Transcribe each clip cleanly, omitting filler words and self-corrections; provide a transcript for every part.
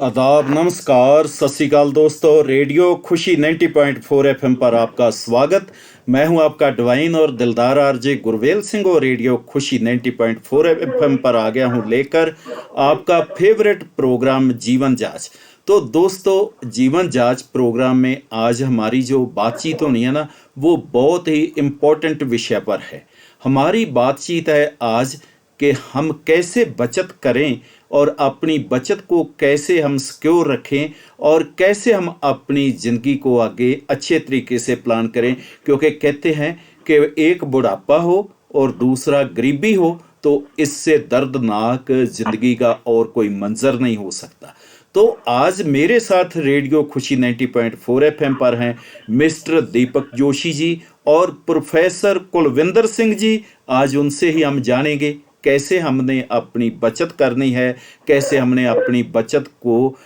आदाब, नमस्कार, सत श्री अकाल दोस्तों। रेडियो खुशी 90.4 एफएम पर आपका स्वागत। मैं हूं आपका डिवाइन और दिलदार आरजे गुरवेल सिंह और रेडियो खुशी 90.4 एफएम पर आ गया हूं लेकर आपका फेवरेट प्रोग्राम जीवन जांच। तो दोस्तों, जीवन जांच प्रोग्राम में आज हमारी जो बातचीत होनी है ना, वो बहुत ही इम्पोर्टेंट विषय पर है। हमारी बातचीत है आज कि हम कैसे बचत करें और अपनी बचत को कैसे हम सिक्योर रखें और कैसे हम अपनी ज़िंदगी को आगे अच्छे तरीके से प्लान करें। क्योंकि कहते हैं कि एक बुढ़ापा हो और दूसरा गरीबी हो, तो इससे दर्दनाक ज़िंदगी का और कोई मंजर नहीं हो सकता। तो आज मेरे साथ रेडियो खुशी 90.4 एफएम पर हैं मिस्टर दीपक जोशी जी और प्रोफेसर कुलविंदर सिंह जी। आज उनसे ही हम जानेंगे कैसे हमने अपनी बचत करनी है, कैसे हमने अपनी बचत को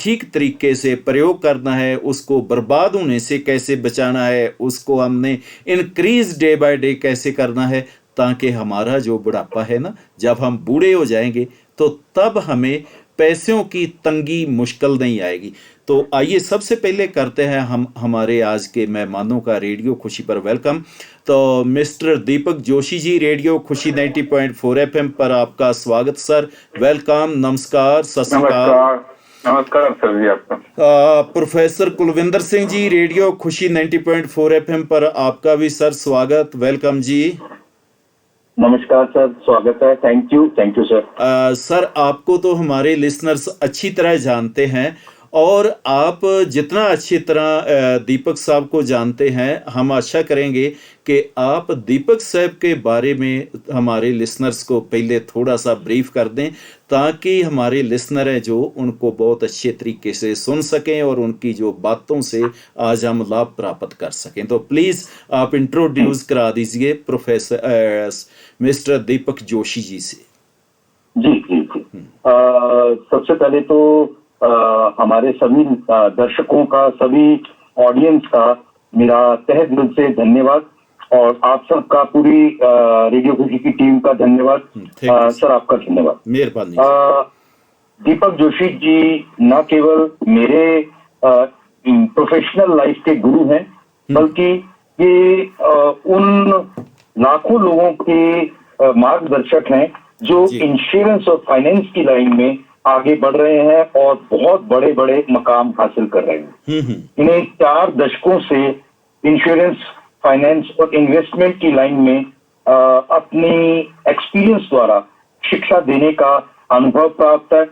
ठीक तरीके से प्रयोग करना है, उसको बर्बाद होने से कैसे बचाना है, उसको हमने इंक्रीज डे बाय डे कैसे करना है, ताकि हमारा जो बुढ़ापा है ना, जब हम बूढ़े हो जाएंगे तो तब हमें पैसों की तंगी मुश्किल नहीं आएगी। तो आइए सबसे पहले करते हैं हम हमारे आज के मेहमानों का रेडियो खुशी पर वेलकम। तो मिस्टर दीपक जोशी जी, रेडियो खुशी 90.4 एफएम पर आपका स्वागत सर। वेलकम, नमस्कार, सत श्री अकाल। नमस्कार सर जी आपका। प्रोफेसर कुलविंदर सिंह जी, रेडियो खुशी 90.4 एफएम पर आपका भी सर स्वागत। वेलकम जी। नमस्कार सर, स्वागत है। Thank you sir. सर, आपको तो हमारे लिसनर्स अच्छी तरह जानते हैं और आप जितना अच्छी तरह दीपक साहब को जानते हैं, हम आशा करेंगे कि आप दीपक साहब के बारे में हमारे लिसनर्स को पहले थोड़ा सा ब्रीफ कर दें, ताकि हमारे लिसनर हैं जो उनको बहुत अच्छे तरीके से सुन सकें और उनकी जो बातों से आज हम लाभ प्राप्त कर सकें। तो प्लीज़ आप इंट्रोड्यूस करा दीजिए प्रोफेसर मिस्टर दीपक जोशी जी से। जी जी जी। सबसे पहले तो हमारे सभी दर्शकों का, सभी ऑडियंस का मेरा तहे दिल से धन्यवाद और आप सबका पूरी रेडियो खुशी की टीम का धन्यवाद। सर आपका धन्यवाद, मेहरबानी। दीपक जोशी जी न केवल मेरे प्रोफेशनल लाइफ के गुरु हैं, बल्कि ये उन लाखों लोगों के मार्गदर्शक हैं जो इंश्योरेंस और फाइनेंस की लाइन में आगे बढ़ रहे हैं और बहुत बड़े बड़े मकाम हासिल कर रहे हैं। इन्हें 4 दशकों से इंश्योरेंस, फाइनेंस और इन्वेस्टमेंट की लाइन में अपनी एक्सपीरियंस द्वारा शिक्षा देने का अनुभव प्राप्त है।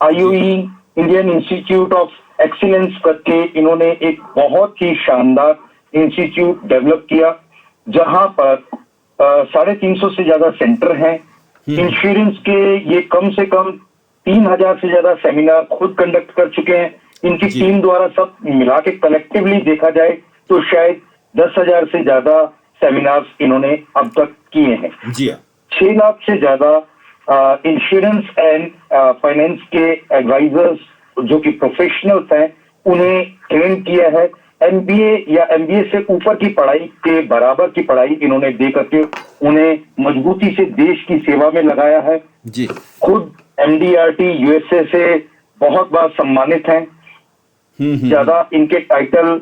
IOE Indian institute of excellence करके इन्होंने एक बहुत ही शानदार इंस्टीट्यूट डेवलप किया, जहां पर 350 से ज्यादा सेंटर हैं। इंश्योरेंस के ये कम से कम 3000 से ज्यादा सेमिनार खुद कंडक्ट कर चुके हैं। इनकी टीम द्वारा सब मिला के कलेक्टिवली देखा जाए तो शायद 10,000 से ज्यादा सेमिनार्स इन्होंने अब तक किए हैं। 6 लाख से ज्यादा इंश्योरेंस एंड फाइनेंस के एडवाइजर्स जो कि प्रोफेशनल्स हैं, उन्हें ट्रेन किया है। MBA या MBA से ऊपर की पढ़ाई के बराबर की पढ़ाई इन्होंने दे करके उन्हें मजबूती से देश की सेवा में लगाया है। जी। खुद MDRT USA से बहुत बार सम्मानित हैं। ज्यादा इनके टाइटल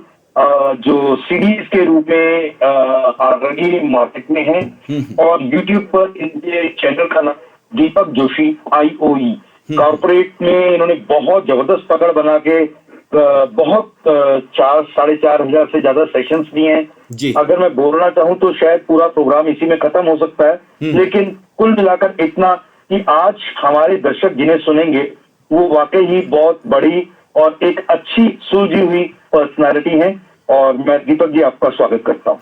जो सीरीज के रूप में ऑलरेडी मार्केट में है और YouTube पर इनके चैनल का नाम दीपक जोशी IOE। कॉर्पोरेट में इन्होंने बहुत जबरदस्त पकड़ बना के बहुत 4,500 से ज्यादा सेशंस दिए हैं। अगर मैं बोलना चाहूं तो शायद पूरा प्रोग्राम इसी में खत्म हो सकता है, लेकिन कुल मिलाकर इतना कि आज हमारे दर्शक जिन्हें सुनेंगे वो वाकई ही बहुत बड़ी और एक अच्छी सुलझी हुई पर्सनालिटी है। और मैं दीपक जी आपका स्वागत करता हूँ।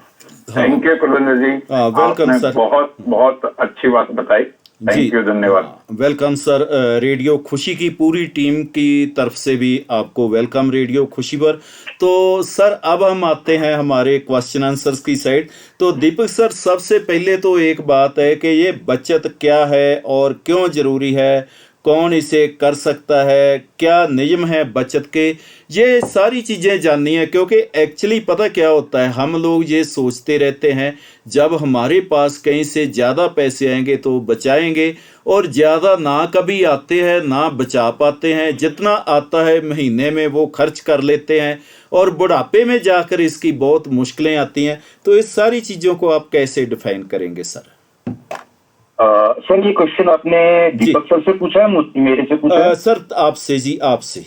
Thank you Kulwinder ji, welcome sir. बहुत बहुत अच्छी बात बताई। थैंक यू, धन्यवाद। Welcome sir. रेडियो खुशी की पूरी टीम की तरफ से भी आपको वेलकम रेडियो खुशी पर। तो सर, अब हम आते हैं हमारे क्वेश्चन आंसर्स की साइड। तो दीपक सर, सबसे पहले तो एक बात है कि ये बचत क्या है और क्यों जरूरी है, कौन इसे कर सकता है, क्या नियम है बचत के, ये सारी चीज़ें जाननी है। क्योंकि एक्चुअली पता क्या होता है, हम लोग ये सोचते रहते हैं जब हमारे पास कहीं से ज़्यादा पैसे आएंगे तो बचाएंगे, और ज़्यादा ना कभी आते हैं ना बचा पाते हैं। जितना आता है महीने में वो खर्च कर लेते हैं, और बुढ़ापे में जाकर इसकी बहुत मुश्किलें आती हैं। तो इस सारी चीज़ों को आप कैसे डिफाइन करेंगे सर? सर, ये क्वेश्चन आपने दीपक सर से पूछा है, मेरे से पूछा है? सर आपसे जी, आपसे।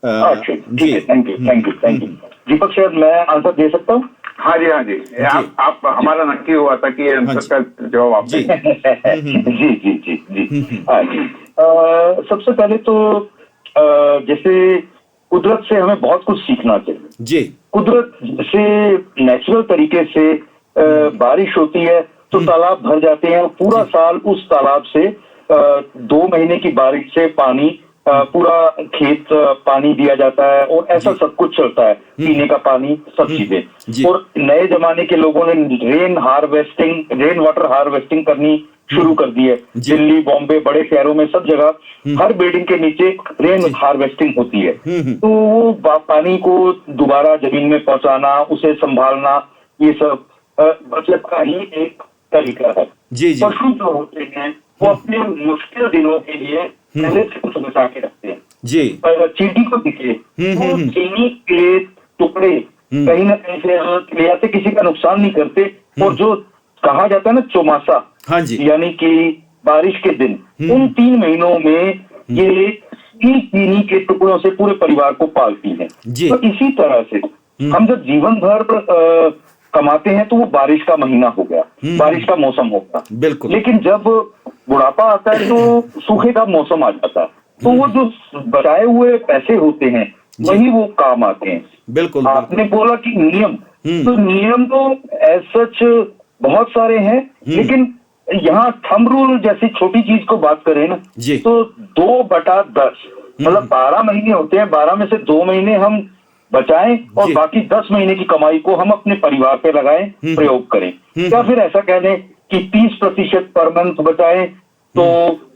अच्छा, ठीक है, थैंक यू। दीपक सर, मैं आंसर दे सकता हूँ? हाँ जी, हाँ जी। आप हमारा नक्की हुआ था कि आंसर का जवाब आप जी। जी। हाँ जी। सबसे पहले तो जैसे कुदरत से हमें बहुत कुछ सीखना चाहिए जी। कुदरत से नेचुरल तरीके से बारिश होती है तो तालाब भर जाते हैं। पूरा साल उस तालाब से 2 महीने की बारिश से पानी पूरा खेत पानी दिया जाता है, और ऐसा सब कुछ चलता है, पीने का पानी, सब चीजें। और नए जमाने के लोगों ने रेन वाटर हार्वेस्टिंग करनी शुरू कर दी है। दिल्ली, बॉम्बे, बड़े शहरों में सब जगह हर बिल्डिंग के नीचे रेन हार्वेस्टिंग होती है। तो वो पानी को दोबारा जमीन में पहुंचाना, उसे संभालना, ये सब बचत का ही एक तरीका है। पशु जो होते हैं वो अपने मुश्किल दिनों के लिए पहले से कुछ बचा के रखते हैं। चींटी को दिखे तो चीनी के टुकड़े कहीं ना कहीं से ले आते, किसी का नुकसान नहीं करते। और जो कहा जाता है ना चौमासा, यानी कि बारिश के दिन, उन 3 महीनों में ये चीनी के टुकड़ों से पूरे परिवार को पालती है। तो इसी तरह से हम जब जीवन भर कमाते हैं तो वो बारिश का महीना हो गया, बारिश का मौसम होगा। बिल्कुल। लेकिन जब बुढ़ापा आता है तो सूखे का मौसम आ जाता है, तो वो जो बचाए हुए पैसे होते हैं वही वो काम आते हैं। बिल्कुल। आपने बोला कि नियम, तो नियम तो एज सच बहुत सारे हैं, लेकिन यहाँ थंब रूल जैसी छोटी चीज को बात करें ना, तो 2/10 मतलब 12 महीने होते हैं, 12 में से 2 महीने हम बचाएं और बाकी 10 महीने की कमाई को हम अपने परिवार पे लगाएं, प्रयोग करें। या फिर ऐसा कह दें कि 30% पर मंथ बचाएं तो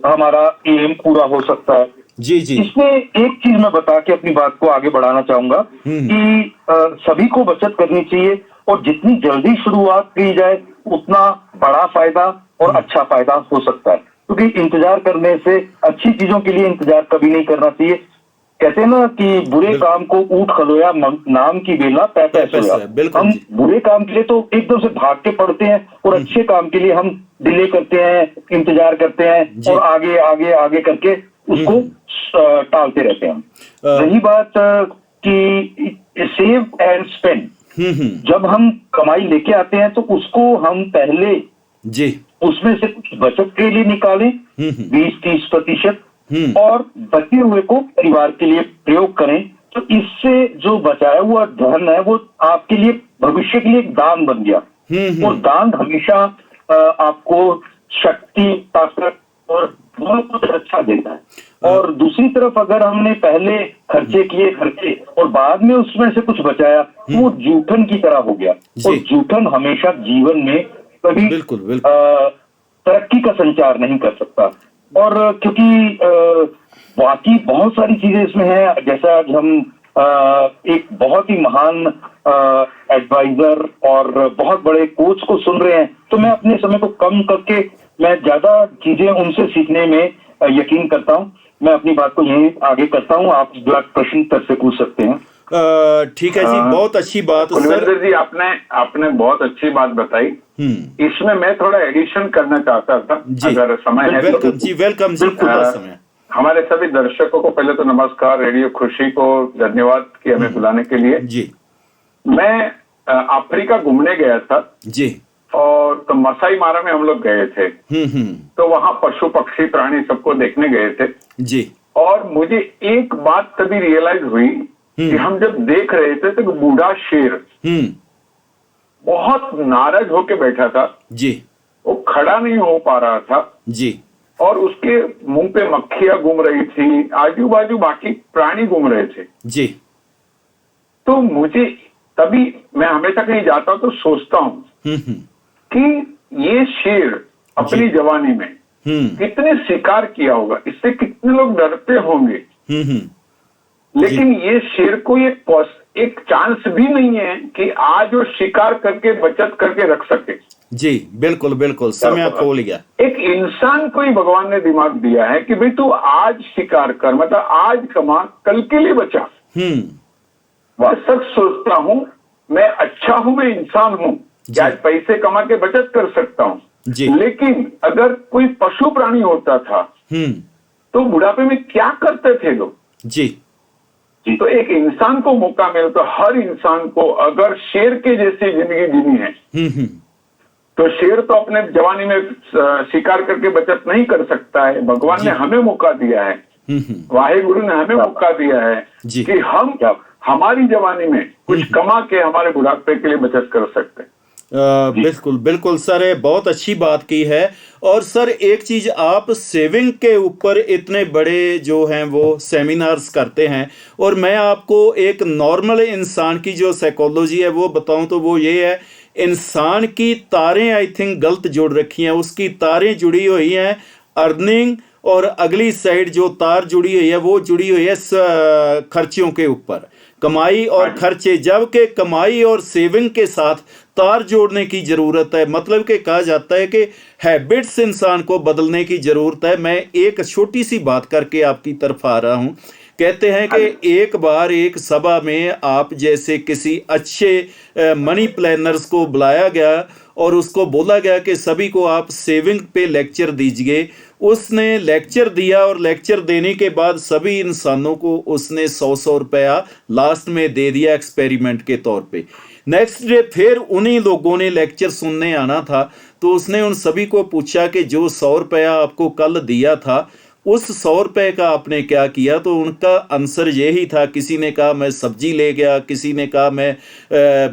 हमारा एम पूरा हो सकता है। इसमें एक चीज मैं बता के अपनी बात को आगे बढ़ाना चाहूंगा कि सभी को बचत करनी चाहिए, और जितनी जल्दी शुरुआत की जाए उतना बड़ा फायदा और अच्छा फायदा हो सकता है। क्योंकि इंतजार करने से, अच्छी चीजों के लिए इंतजार कभी नहीं करना चाहिए। कहते हैं ना कि बुरे काम को ऊट खलोया, नाम की बेला पै सोया। हम बुरे काम के लिए तो एकदम से भाग के पड़ते हैं, और अच्छे काम के लिए हम डिले करते हैं, इंतजार करते हैं, और आगे आगे आगे करके उसको टालते रहते हैं। रही बात कि सेव एंड स्पेंड, जब हम कमाई लेके आते हैं तो उसको हम पहले उसमें से कुछ बचत के लिए निकालें, 20-30%, और बचे हुए को परिवार के लिए प्रयोग करें। तो इससे जो बचाया हुआ धन है वो आपके लिए भविष्य के लिए एक दान बन गया। और दान हमेशा आपको शक्ति, ताकत और बहुत कुछ अच्छा देता है। और दूसरी तरफ अगर हमने पहले खर्चे और बाद में उसमें से कुछ बचाया, वो जूठन की तरह हो गया। और जूठन हमेशा जीवन में कभी तरक्की का संचार नहीं कर सकता। और क्योंकि बाकी बहुत सारी चीजें इसमें हैं, जैसा आज हम एक बहुत ही महान एडवाइजर और बहुत बड़े कोच को सुन रहे हैं, तो मैं अपने समय को कम करके मैं ज्यादा चीजें उनसे सीखने में यकीन करता हूं। मैं अपनी बात को यही आगे करता हूं, आप प्रश्न कर से पूछ सकते हैं। ठीक है जी, बहुत अच्छी बात सर जी, आपने बहुत अच्छी बात बताई। इसमें मैं थोड़ा एडिशन करना चाहता था, अगर समय है तो। वेलकम जी, पूरा समय। हमारे सभी दर्शकों को पहले तो नमस्कार, रेडियो खुशी को धन्यवाद कि हमें बुलाने के लिए। मैं अफ्रीका घूमने गया था और तो मसाई मारा में हम लोग गए थे। तो वहाँ पशु पक्षी प्राणी सबको देखने गए थे। और मुझे एक बात तभी रियलाइज हुई कि हम जब देख रहे थे तो बूढ़ा शेर बहुत नाराज होके बैठा था। वो खड़ा नहीं हो पा रहा था। और उसके मुंह पे मक्खियां घूम रही थी, आजू बाजू बाकी प्राणी घूम रहे थे। तो मुझे तभी, मैं हमेशा कहीं जाता हूं तो सोचता हूं कि ये शेर अपनी जवानी में कितने स्वीकार किया होगा, इससे कितने लोग डरते होंगे। लेकिन ये शेर को एक चांस भी नहीं है कि आज वो शिकार करके बचत करके रख सके। जी बिल्कुल बिल्कुल, समय खो लिया। एक इंसान को ही भगवान ने दिमाग दिया है कि भाई तू आज शिकार कर, मतलब आज कमा, कल के लिए बचा। वह सच सोचता हूं, मैं अच्छा हूं, मैं इंसान हूं कि आज पैसे कमा के बचत कर सकता हूं। लेकिन अगर कोई पशु प्राणी होता था तो बुढ़ापे में क्या करते थे लोग। जी तो एक इंसान को मौका मिले तो हर इंसान को, अगर शेर के जैसी जिंदगी जीनी है तो शेर तो अपने जवानी में शिकार करके बचत नहीं कर सकता है। भगवान ने हमें मौका दिया है, वाहेगुरु ने हमें मौका दिया है कि हम हमारी जवानी में कुछ कमा के हमारे बुढ़ापे के लिए बचत कर सकते हैं। बिल्कुल बिल्कुल सर, बहुत अच्छी बात की है। और सर एक चीज, आप सेविंग के ऊपर इतने बड़े जो हैं वो सेमिनार्स करते हैं, और मैं आपको एक नॉर्मल इंसान की जो साइकोलॉजी है वो बताऊं तो वो ये है, इंसान की तारें आई थिंक गलत जोड़ रखी हैं। उसकी तारें जुड़ी हुई हैं अर्निंग, और अगली साइड जो तार जुड़ी हुई है वो जुड़ी हुई है खर्चों के ऊपर, कमाई और खर्चे। जबकि कमाई और सेविंग के साथ तार जोड़ने की ज़रूरत है। मतलब कि कहा जाता है कि हैबिट्स इंसान को बदलने की ज़रूरत है। मैं एक छोटी सी बात करके आपकी तरफ आ रहा हूँ। कहते हैं कि एक बार एक सभा में आप जैसे किसी अच्छे मनी प्लानर्स को बुलाया गया और उसको बोला गया कि सभी को आप सेविंग पे लेक्चर दीजिए। उसने लेक्चर दिया और लेक्चर देने के बाद सभी इंसानों को उसने 100 रुपया लास्ट में दे दिया एक्सपेरिमेंट के तौर पे। नेक्स्ट डे फिर उन्हीं लोगों ने लेक्चर सुनने आना था, तो उसने उन सभी को पूछा कि जो 100 रुपया आपको कल दिया था उस 100 रुपये का आपने क्या किया। तो उनका आंसर यही था, किसी ने कहा मैं सब्जी ले गया, किसी ने कहा मैं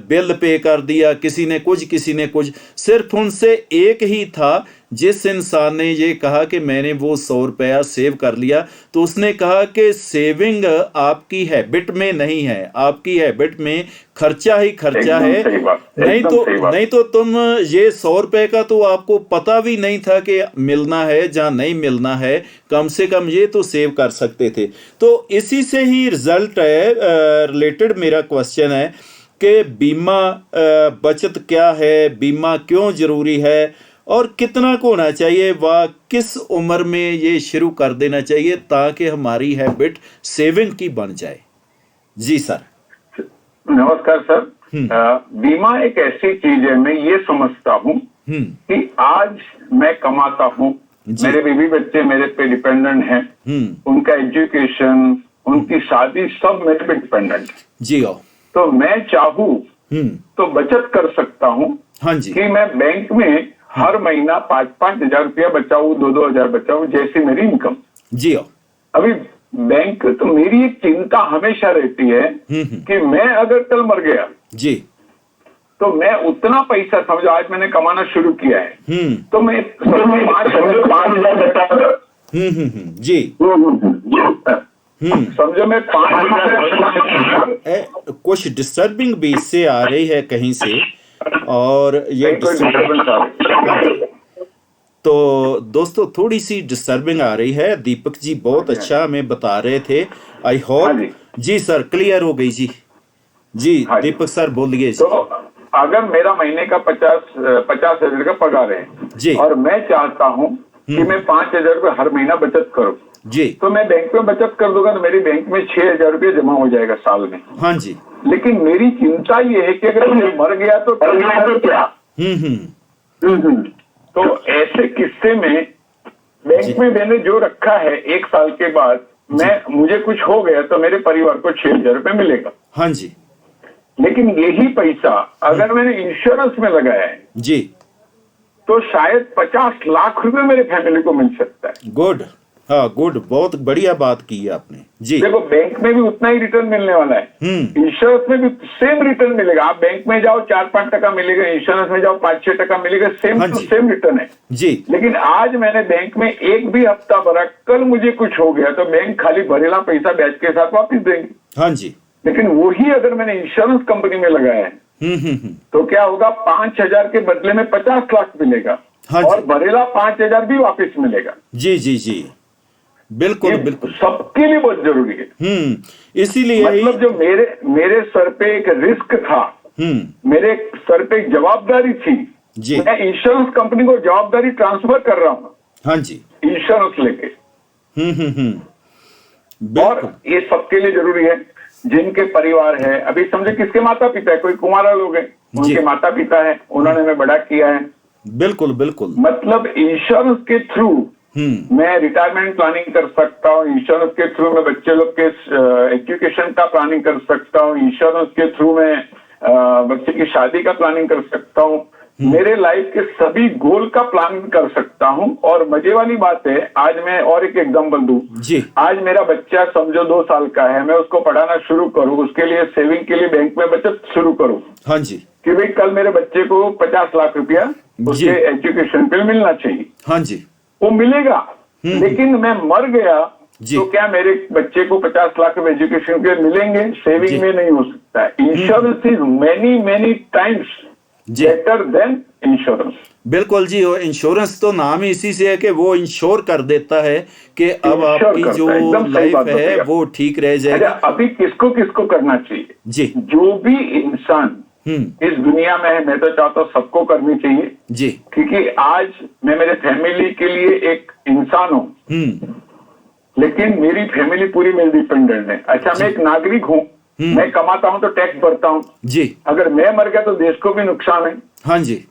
बिल पे कर दिया, किसी ने कुछ। सिर्फ उनसे एक ही था जिस इंसान ने ये कहा कि मैंने वो 100 रुपया सेव कर लिया। तो उसने कहा कि सेविंग आपकी हैबिट में नहीं है, आपकी हैबिट में खर्चा ही खर्चा है। नहीं तो तुम ये 100 रुपये का तो आपको पता भी नहीं था कि मिलना है जहाँ नहीं मिलना है, कम से कम ये तो सेव कर सकते थे। तो इसी से ही रिजल्ट है, रिलेटेड मेरा क्वेश्चन है कि बीमा बचत क्या है, बीमा क्यों जरूरी है, और कितना को होना चाहिए, व किस उम्र में ये शुरू कर देना चाहिए ताकि हमारी हैबिट सेविंग की बन जाए। जी सर। नमस्कार सर। बीमा एक ऐसी चीज है, मैं ये समझता हूँ कि आज मैं कमाता हूँ, मेरे बीवी बच्चे मेरे पे डिपेंडेंट हैं, उनका एजुकेशन, उनकी शादी सब मेरे पे डिपेंडेंट है। जी तो मैं चाहूँ तो बचत कर सकता हूँ। हाँ जी। कि मैं बैंक में हर महीना 5-5 हजार रुपया बचाऊं, 2-2 हजार बचाऊं, जैसी मेरी इनकम। जी अभी बैंक तो मेरी एक चिंता हमेशा रहती है कि मैं अगर कल मर गया जी तो मैं उतना पैसा, समझो आज मैंने कमाना शुरू किया है तो मैं 5,000 बचा, जी समझो मैं 5,000। कुछ डिस्टर्बिंग भी इससे आ रही है कहीं से, और ये तो दोस्तों थोड़ी सी डिस्टर्बिंग आ रही है। दीपक जी बहुत अच्छा हमें बता रहे थे, आई होप। जी सर क्लियर हो गई जी। जी दीपक सर बोलिए। तो अगर मेरा महीने का 50 हजार का पगार है जी, और मैं चाहता हूँ कि मैं 5,000 रुपये हर महीना बचत करूँ जी, तो मैं बैंक में बचत कर दूंगा तो मेरी बैंक में 6,000 रुपये जमा हो जाएगा साल में। हाँ जी। लेकिन मेरी चिंता ये है कि अगर मैं मर गया तो क्या। तो ऐसे किस्से में बैंक में मैंने जो रखा है 1 साल के बाद मुझे कुछ हो गया तो मेरे परिवार को 6,000 रुपये मिलेगा। हाँ जी। लेकिन यही पैसा अगर मैंने इंश्योरेंस में लगाया है जी तो शायद 50 लाख रुपए मेरे फैमिली को मिल सकता है। गुड, हाँ गुड, बहुत बढ़िया बात की है आपने। जी देखो बैंक में भी उतना ही रिटर्न मिलने वाला है, इंश्योरेंस में भी सेम रिटर्न मिलेगा। आप बैंक में जाओ 4-5% मिलेगा, इंश्योरेंस में जाओ 5-6% मिलेगा, सेम रिटर्न है जी। लेकिन आज मैंने बैंक में एक भी हफ्ता भरा, कल मुझे कुछ हो गया तो बैंक खाली भरेला पैसा ब्याज के साथ वापिस देंगे। हाँ जी। लेकिन वही अगर मैंने इंश्योरेंस कंपनी में लगाया है तो क्या होगा, 5,000 के बदले में 50 लाख मिलेगा। हाँ और जी, भरेला 5,000 भी वापस मिलेगा। जी जी जी, बिल्कुल ये बिल्कुल। सबके लिए बहुत जरूरी है। इसीलिए मतलब जो मेरे सर पे एक रिस्क था, मेरे सर पे एक जवाबदारी थी, जी, मैं इंश्योरेंस कंपनी को जवाबदारी ट्रांसफर कर रहा हूँ, हाँ जी, इंश्योरेंस लेके। और बिल्कुल, ये सबके लिए जरूरी है, जिनके परिवार है। अभी समझे किसके माता पिता है, कोई कुंवारा लोग हैं, जी। उनके माता पिता है, उन्होंने हमें बड़ा किया है। बिल्कुल बिल्कुल। मतलब इंश्योरेंस के थ्रू मैं रिटायरमेंट प्लानिंग कर सकता हूँ, इंश्योरेंस के थ्रू मैं बच्चे लोग के एजुकेशन का प्लानिंग कर सकता हूँ, इंश्योरेंस के थ्रू मैं बच्चे की शादी का प्लानिंग कर सकता हूँ, मेरे लाइफ के सभी गोल का प्लान कर सकता हूँ। और मजे वाली बात है, आज मैं और एक एग्जांपल दूं जी, आज मेरा बच्चा समझो 2 साल का है, मैं उसको पढ़ाना शुरू करूँ, उसके लिए सेविंग के लिए बैंक में बचत शुरू करूँ हाँ जी, कि भाई कल मेरे बच्चे को 50 लाख रुपया उसके एजुकेशन पे मिलना चाहिए, हाँ जी, वो मिलेगा। लेकिन मैं मर गया जी। तो क्या मेरे बच्चे को 50 लाख रुपए एजुकेशन के मिलेंगे? जी। सेविंग में नहीं हो सकता है। इंश्योरेंस इज मेनी टाइम्स जी। Better than insurance. बिल्कुल जी, और इंश्योरेंस तो नाम ही इसी से है कि वो इंश्योर कर देता है कि अब इंश्योर आपकी करता जो है, एकदम सही लाइफ बात है बताई आप। वो ठीक रह अच्छा, जाएगी। अभी किसको किसको करना चाहिए? जी, जो भी इंसान इस दुनिया में है, मैं तो चाहता हूँ सबको करनी चाहिए, जी, क्योंकि आज मैं मेरे फैमिली के लिए एक इंसान हूँ, लेकिन मेरी फैमिली पूरी मेरे डिपेंडेंट है। अच्छा, मैं एक नागरिक हूँ, मैं कमाता हूँ तो टैक्स भरता हूँ। जी, अगर मैं मर गया तो देश को भी नुकसान है, हाँ जी,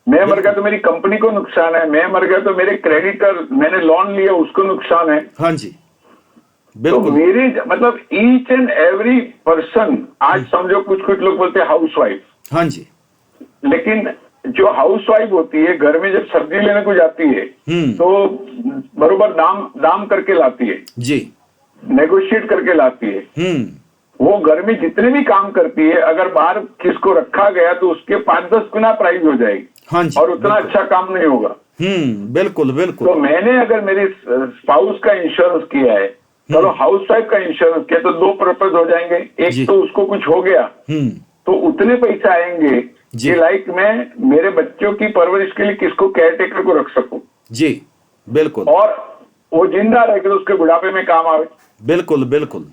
मैं मर गया तो मेरी कंपनी को नुकसान है, मैं मर गया तो मेरे क्रेडिटर, मैंने लोन लिया उसको नुकसान है। हाँ जी, तो बिल्कुल, मेरे मतलब ईच एंड एवरी पर्सन, आज समझो कुछ लोग बोलते हैं हाउस वाइफ, हाँ जी, लेकिन जो हाउस वाइफ होती है घर में जब सब्जी लेने को जाती है तो बरोबर दाम करके लाती है, जी, नेगोशिएट करके लाती है। वो घर में जितने भी काम करती है, अगर बाहर किसको रखा गया तो उसके 5-10 गुना प्राइस हो जाएगी, हाँ जी, और उतना अच्छा काम नहीं होगा। बिल्कुल बिल्कुल। तो मैंने अगर मेरे स्पाउस का इंश्योरेंस किया है, चलो हाउस वाइफ का इंश्योरेंस किया, तो 2 पर्पज हो जाएंगे। जी। एक तो उसको कुछ हो गया तो उतने पैसे आएंगे जी। कि लाइक मैं मेरे बच्चों की परवरिश के लिए किसको केयर टेकर को रख सकूं, जी, बिल्कुल, और वो जिंदा रहे तो उसके बुढ़ापे में काम आवे। बिल्कुल बिल्कुल।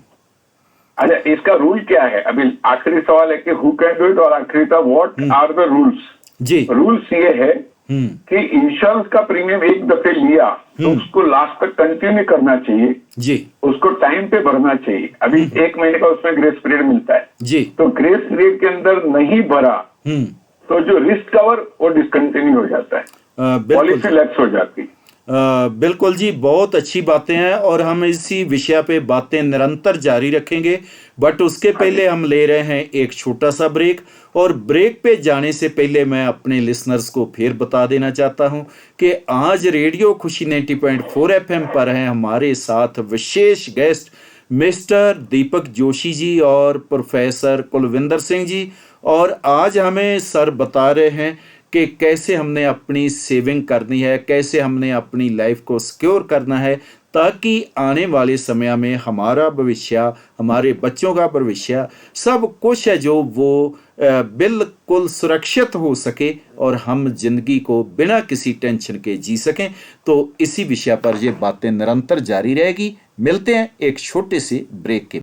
अच्छा, इसका रूल क्या है? अभी आखिरी सवाल है कि हु कैन डू इट, और आखिरी था व्हाट आर द रूल्स। जी, रूल्स ये है कि इंश्योरेंस का प्रीमियम एक दफे लिया तो उसको लास्ट तक कंटिन्यू करना चाहिए, जी, उसको टाइम पे भरना चाहिए। अभी 1 महीने का उसमें ग्रेस पीरियड मिलता है, जी, तो ग्रेस पीरियड के अंदर नहीं भरा तो जो रिस्क कवर वो डिसकंटिन्यू हो जाता है, बिल्कुल, पॉलिसी लैप्स हो जाती है। बिल्कुल जी, बहुत अच्छी बातें हैं और हम इसी विषय पे बातें निरंतर जारी रखेंगे। बट उसके पहले हम ले रहे हैं एक छोटा सा ब्रेक, और ब्रेक पे जाने से पहले मैं अपने लिसनर्स को फिर बता देना चाहता हूं कि आज रेडियो खुशी 90.4 एफएम पर हैं हमारे साथ विशेष गेस्ट मिस्टर दीपक जोशी जी और प्रोफेसर कुलविंदर सिंह जी। और आज हमें सर बता रहे हैं कि कैसे हमने अपनी सेविंग करनी है, कैसे हमने अपनी लाइफ को सिक्योर करना है, ताकि आने वाले समय में हमारा भविष्य, हमारे बच्चों का भविष्य, सब कुछ है जो वो बिल्कुल सुरक्षित हो सके और हम जिंदगी को बिना किसी टेंशन के जी सकें। तो इसी विषय पर ये बातें निरंतर जारी रहेगी। मिलते हैं एक छोटे से ब्रेक के